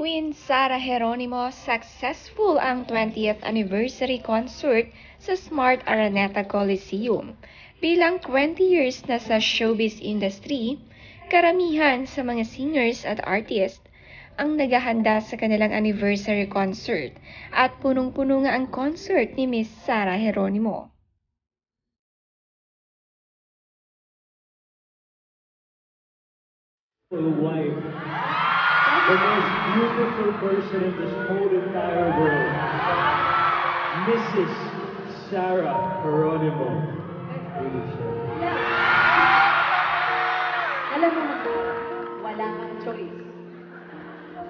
Queen Sara Geronimo, successful ang 20th anniversary concert sa Smart Araneta Coliseum. Bilang 20 years na sa showbiz industry, karamihan sa mga singers at artists ang naghahanda sa kanilang anniversary concert at punong-puno nga ang concert ni Miss Sara Geronimo. For the wife, the most beautiful person in this whole entire world, Mrs. Sara Geronimo. Alam mo, wala kang choice.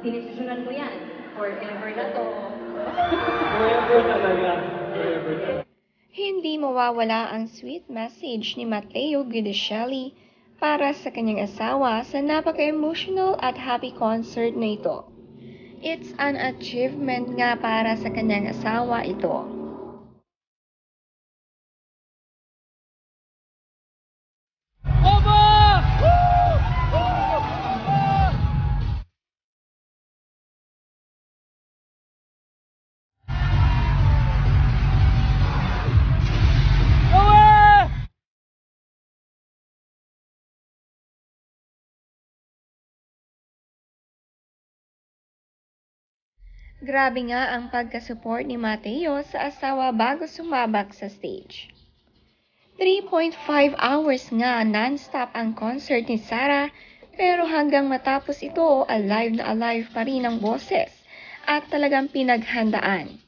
Dinesisyunan mo yan. Forever na to. Forever talaga. Forever talaga. Hindi mawawala ang sweet message ni Matteo Guidicelli para sa kanyang asawa sa napaka-emotional at happy concert na ito. It's an achievement nga para sa kanyang asawa ito. Grabe nga ang pagkasupport ni Matteo sa asawa bago sumabak sa stage. 3.5 hours nga non-stop ang concert ni Sara, pero hanggang matapos ito, alive na alive pa rin ang boses at talagang pinaghandaan.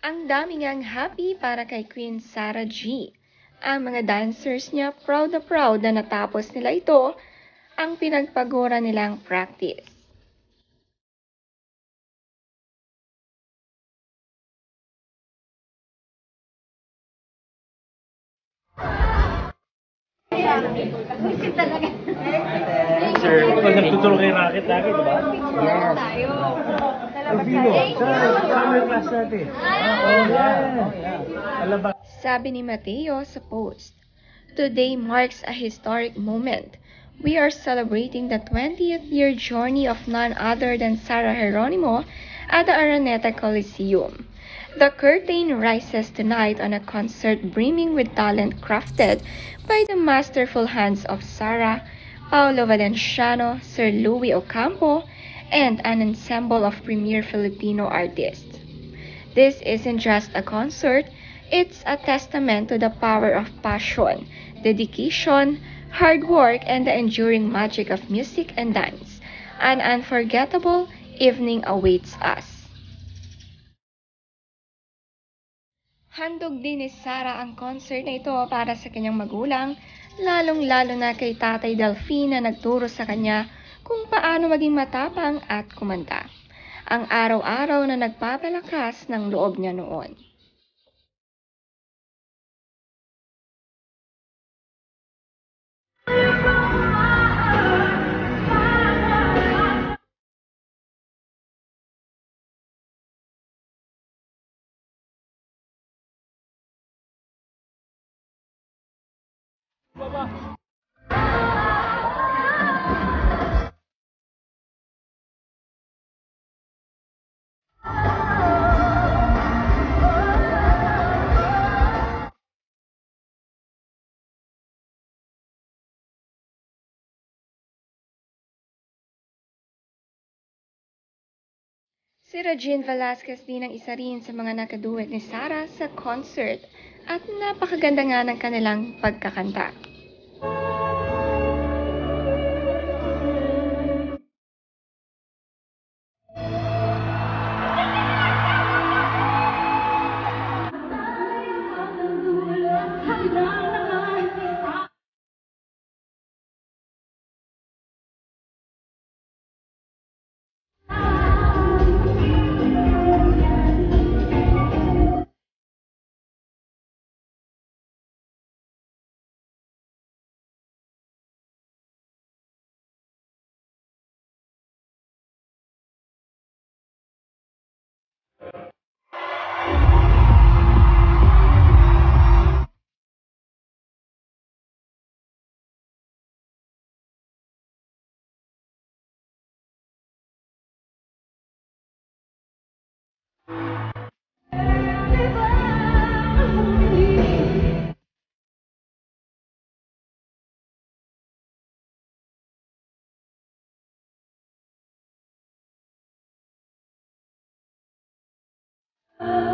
Ang dami ngang happy para kay Queen Sara G. Ang mga dancers niya proud na natapos nila ito, ang pinagpagura nilang practice. Sir, pag nagtutulong kay Rocket lagi, di ba? Yes. Tayo. Summer class natin. Sabi ni Matteo sa post, "Today marks a historic moment. We are celebrating the 20th year journey of none other than Sara Geronimo at the Araneta Coliseum. The curtain rises tonight on a concert brimming with talent crafted by the masterful hands of Sara, Paolo Valenciano, Sir Louis Ocampo, and an ensemble of premier Filipino artists. This isn't just a concert, it's a testament to the power of passion, dedication, hard work, and the enduring magic of music and dance. An unforgettable evening awaits us." Handog din ni Sara ang concert na ito para sa kanyang magulang, lalong-lalo na kay Tatay Delphine na nagturo sa kanya kung paano maging matapang at kumanta. Ang araw-araw na nagpapalakas ng loob niya noon. Si Regine Velasquez din ang isa rin sa mga nakaduet ni Sara sa concert at napakaganda nga ng kanilang pagkakanta. Sarah.